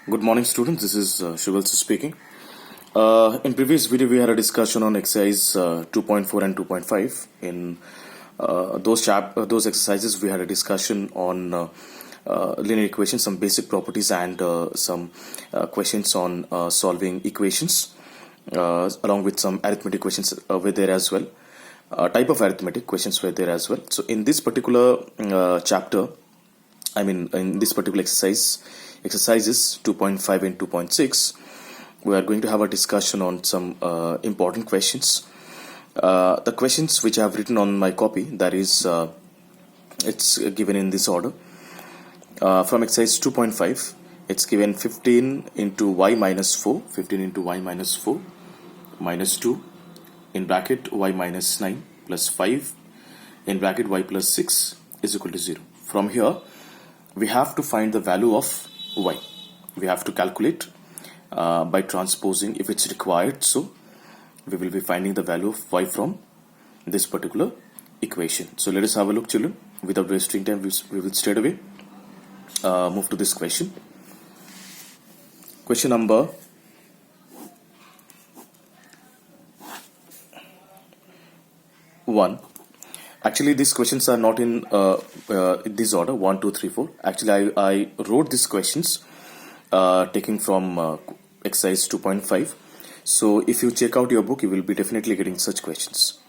Good morning, students. This is Shivalsu speaking. In previous video, we had a discussion on exercise 2.4 and 2.5. In those exercises, we had a discussion on linear equations, some basic properties, and some questions on solving equations, along with some arithmetic questions were there as well. Type of arithmetic questions were there as well. So, in this particular chapter, in this particular exercises 2.5 and 2.6, we are going to have a discussion on some important questions. The questions which I have written on my copy, that is, it's given in this order. From exercise 2.5, it's given 15 into y minus 4, 15 into y minus 4, minus 2, in bracket y minus 9, plus 5, in bracket y plus 6 is equal to 0. From here, we have to find the value of y. We have to calculate by transposing if it's required. So we will be finding the value of y from this particular equation. So let us have a look, children. Without wasting time, we will straight away move to this question. Question number 1. Actually, these questions are not in this order 1, 2, 3, 4. Actually, I wrote these questions taking from exercise 2.5. So if you check out your book, you will be definitely getting such questions.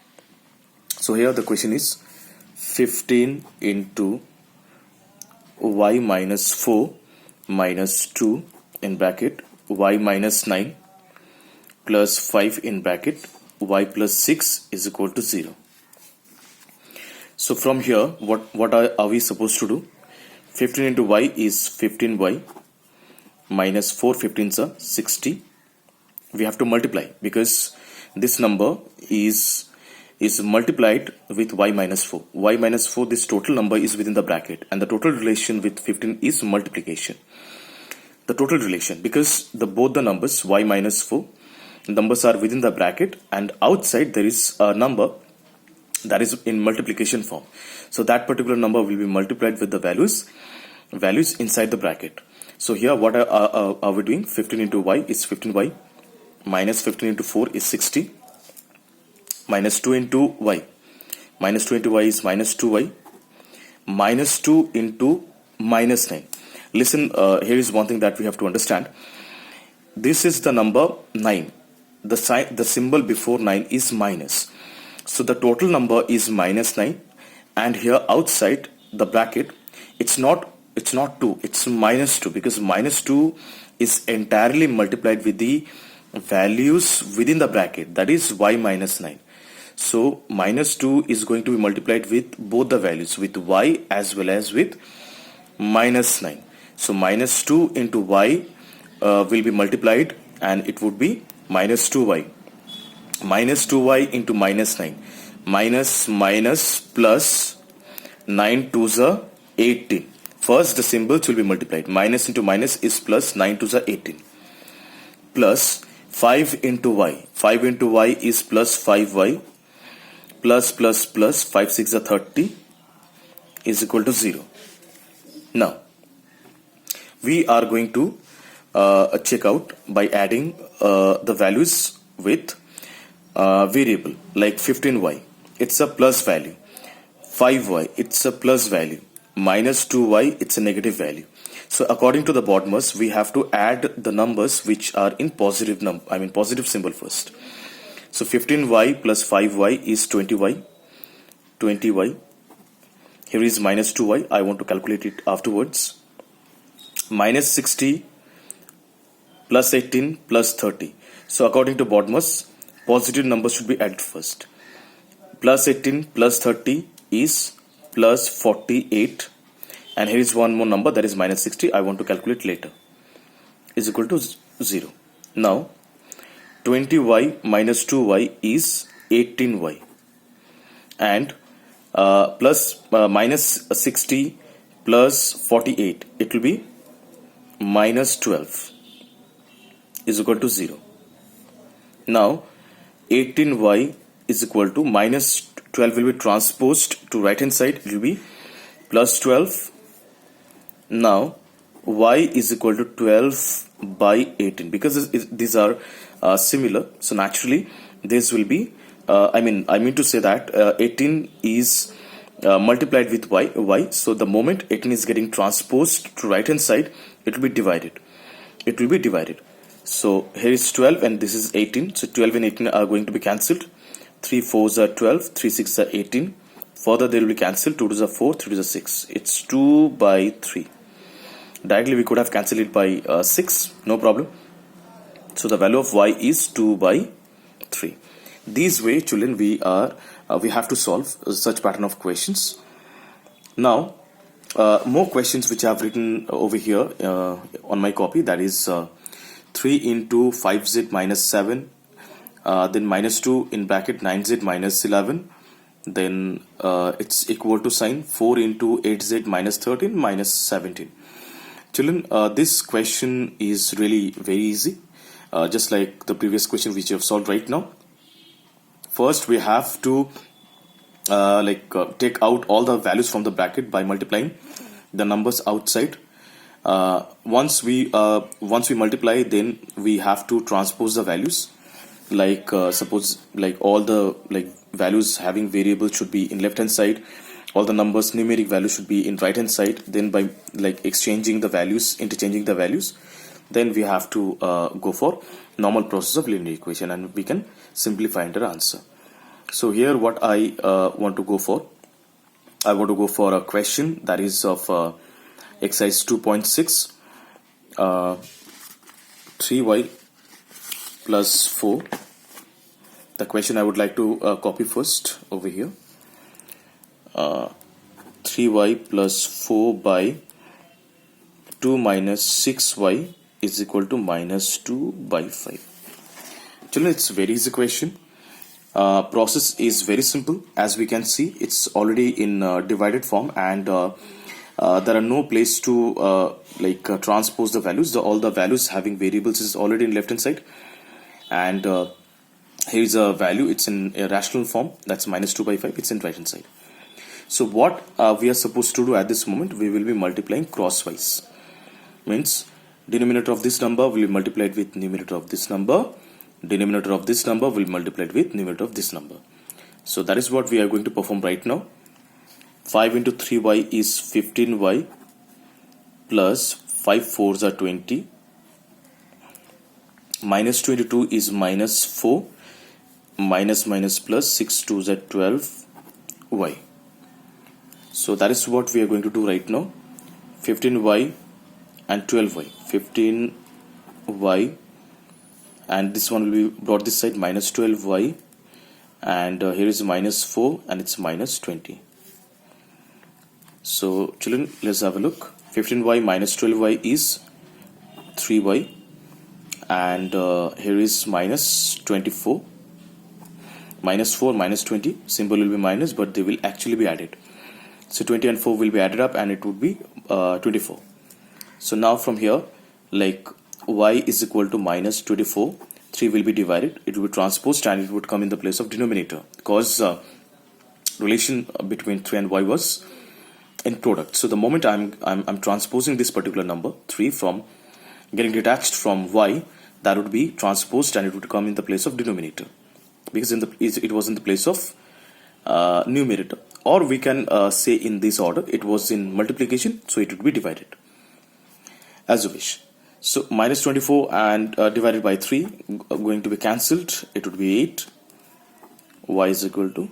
So here the question is 15 into y minus 4 minus 2 in bracket y minus 9 plus 5 in bracket y plus 6 is equal to 0. So from here, what are we supposed to do? 15 into y is 15y minus 4 15s are 60. We have to multiply because this number is multiplied with y minus 4. Y minus 4, this total number is within the bracket, and the total relation with 15 is multiplication. The total relation, because both the numbers y minus 4 numbers are within the bracket, and outside there is a number that is in multiplication form. So that particular number will be multiplied with the values inside the bracket. So here what are we doing? 15 into y is 15y minus 15 into 4 is 60 minus 2 into y. Minus 2 into y is minus 2y minus 2 into minus 9. Listen, here is one thing that we have to understand. This is the number 9. The symbol before 9 is minus. So the total number is minus 9, and here outside the bracket it's not 2, it's minus 2, because minus 2 is entirely multiplied with the values within the bracket, that is y minus 9. So minus 2 is going to be multiplied with both the values, with y as well as with minus 9. So minus 2 into y will be multiplied, and it would be minus 2y. Minus 2y into minus 9. Minus plus 9 2s are 18. First the symbols will be multiplied. Minus into minus is plus, 9 2s are 18. Plus 5 into y. 5 into y is plus 5y. Plus 5 6 are 30 is equal to 0. Now we are going to check out by adding the values with variable, like 15y, it's a plus value, 5y, it's a plus value, minus 2y, it's a negative value. So according to the BODMAS, we have to add the numbers which are in positive symbol first. So 15y plus 5y is 20y. Here is minus 2y. I want to calculate it afterwards. Minus 60 plus 18 plus 30. So according to BODMAS, positive numbers should be added first. Plus 18 plus 30 is plus 48. And here is one more number, that is minus 60. I want to calculate later. Is equal to 0. Now 20y minus 2y is 18y. And minus 60 plus 48, it will be minus 12 is equal to 0. Now 18y is equal to minus 12 will be transposed to right hand side, it will be plus 12. Now y is equal to 12 by 18, because these are similar. So naturally this will be I mean to say that 18 is multiplied with y. So the moment 18 is getting transposed to right hand side, it will be divided. So here is 12 and this is 18. So 12 and 18 are going to be cancelled. 3 4s are 12, 3 6 are 18. Further they will be cancelled. 2 2s are 4, 3 2s are 6. It's 2 by 3. Directly we could have cancelled it by 6, no problem. So the value of y is 2 by 3. This way, children, we have to solve such pattern of questions. Now, more questions which I have written over here on my copy, that is 3 into 5z minus 7, then minus 2 in bracket 9z minus 11, then it's equal to sign 4 into 8z minus 13 minus 17. Children, this question is really very easy, just like the previous question which you have solved right now. First, we have to take out all the values from the bracket by multiplying the numbers outside. Once we multiply, then we have to transpose the values. Suppose all the values having variables should be in left hand side, all the numbers numeric values should be in right hand side. Then by interchanging the values, then we have to go for normal process of linear equation, and we can simply find our answer. So here what I want to go for a question that is of exercise 2.6, 3y plus 4. The question I would like to copy first over here. 3y plus 4 by 2 minus 6y is equal to minus 2 by 5. Children, it's a very easy question. Process is very simple. As we can see, it's already in divided form, and there are no place to transpose the values. All the values having variables is already in left hand side, and here is a value. It's in a rational form. That's minus 2 by 5. It's in right hand side. So what we are supposed to do at this moment, we will be multiplying crosswise. Means denominator of this number will be multiplied with numerator of this number. Denominator of this number will be multiplied with numerator of this number. So that is what we are going to perform right now. 5 into 3y is 15y plus 5 4s are 20. Minus 22 is minus 4. Minus plus 6 2s are 12y. So that is what we are going to do right now. 15y and 12y. 15y and this one will be brought this side, minus 12y, and here is minus 4 and it's minus 20. So children, let's have a look. 15y minus 12y is 3y, and here is minus 24. Minus 4 minus 20, symbol will be minus, but they will actually be added. So 20 and 4 will be added up and it would be 24. So now from here, y is equal to minus 24. 3 will be divided. It will be transposed and it would come in the place of denominator, because relation between 3 and y was in product. So the moment I'm transposing this particular number 3 from getting detached from y, that would be transposed and it would come in the place of denominator, because it was in the place of numerator. Or we can say in this order, it was in multiplication, so it would be divided, as you wish. So minus 24 and divided by 3 going to be cancelled. It would be 8. Y is equal to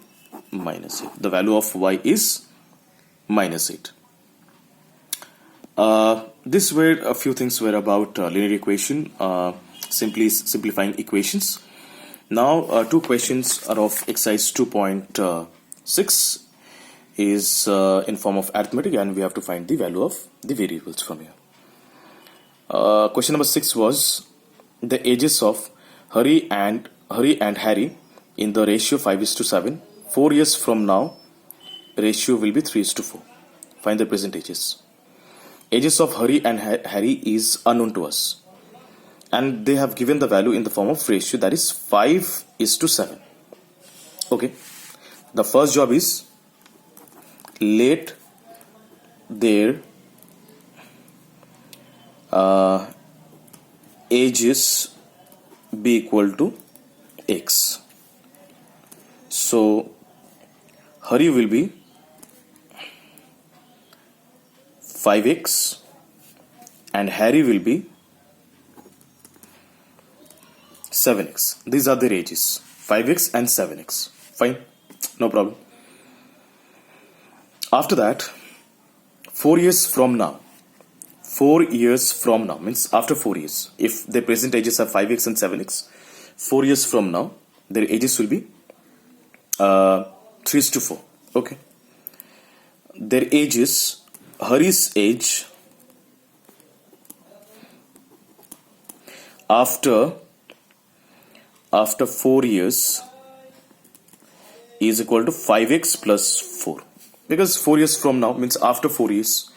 minus 8. The value of y is minus 8. This were a few things were about linear equation, simply simplifying equations. Now two questions are of exercise 2.6 is in form of arithmetic, and we have to find the value of the variables from here. Question number 6 was the ages of Hari and Harry in the ratio 5:7. 4 years from now, ratio will be 3:4. Find the present ages. Ages of Hari and Harry is unknown to us, and they have given the value in the form of ratio, that is 5:7. Okay, the first job is let their ages be equal to x. So Hari will be 5x and Harry will be 7x. These are their ages, 5x and 7x. Fine, no problem. After that, 4 years from now means after 4 years, if their present ages are 5x and 7x, 4 years from now their ages will be 3:4. Okay, their ages, Hari's age after 4 years is equal to 5x plus 4, because 4 years from now means after 4 years.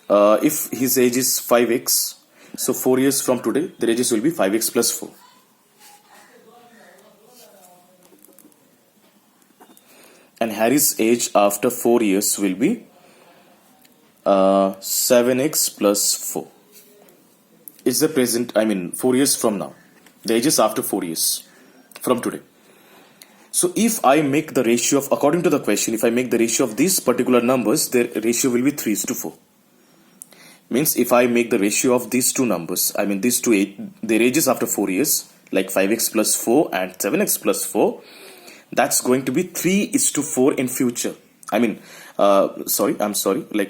If his age is 5x, so 4 years from today their ages will be 5x plus 4. And Harry's age after 4 years will be 7x plus 4. It's the present, 4 years from now. The ages after 4 years from today. So if I make the ratio of, according to the question, if I make the ratio of these particular numbers, their ratio will be 3:4. Means if I make the ratio of these two numbers, these two, their ages after 4 years, like 5x plus 4 and 7x plus 4, that's going to be 3:4 in future. Like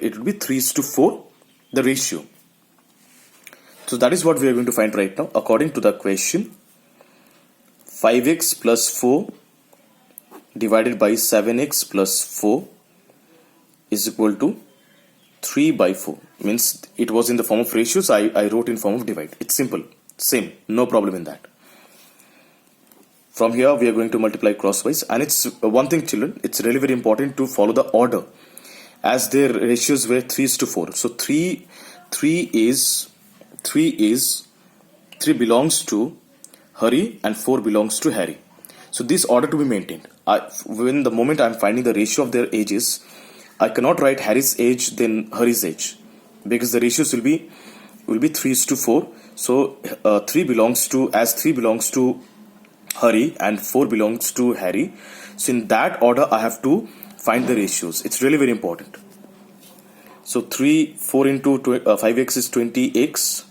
it will be 3:4, the ratio. So that is what we are going to find right now. According to the question, 5x plus 4 divided by 7x plus 4 is equal to 3/4. Means it was in the form of ratios, I wrote in form of divide. It's simple, same, no problem in that. From here we are going to multiply crosswise, and it's one thing, children, it's really very important to follow the order as their ratios were 3:4. So 3 belongs to Hari and 4 belongs to Harry. So this order to be maintained. When the moment I'm finding the ratio of their ages, I cannot write Harry's age then Hari's age, because the ratios will be 3:4. So 3 belongs to Hari and 4 belongs to Harry. So in that order I have to find the ratios. It's really very important. So 4 into 5x is 20x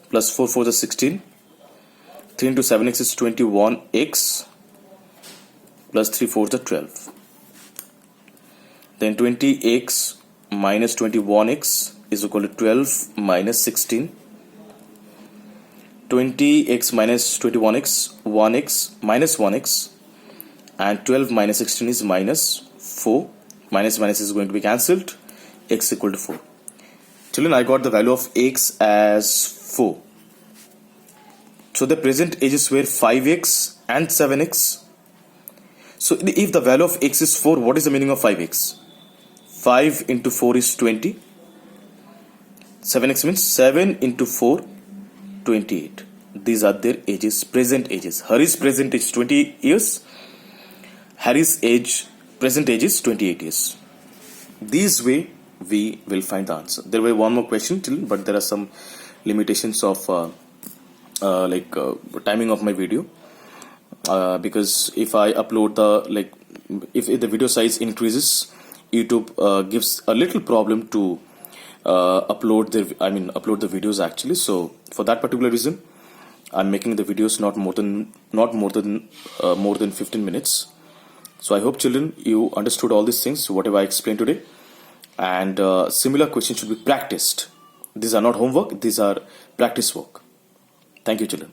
plus 4 4 is 16. 3 into 7x is 21x plus 3 4 is 12. Then 20x minus 21x is equal to 12 minus 16. 20x minus 21x, 1x minus 1x, and 12 minus 16 is minus 4. Minus minus is going to be cancelled. X equal to 4. Children, I got the value of x as 4. So the present ages were 5x and 7x. So if the value of x is 4, what is the meaning of 5x? 5 into 4 is 20. 7x means 7 into 4, 28. These are their ages, present ages. Hari's present age 20 years. Harry's present age is 28 years. This way we will find the answer. There were one more question, but there are some limitations of timing of my video. Because if I upload if the video size increases, YouTube gives a little problem to upload the videos actually. So for that particular reason, I'm making the videos not more than 15 minutes. So I hope, children, you understood all these things, whatever I explained today. And similar questions should be practiced. These are not homework, these are practice work. Thank you, children.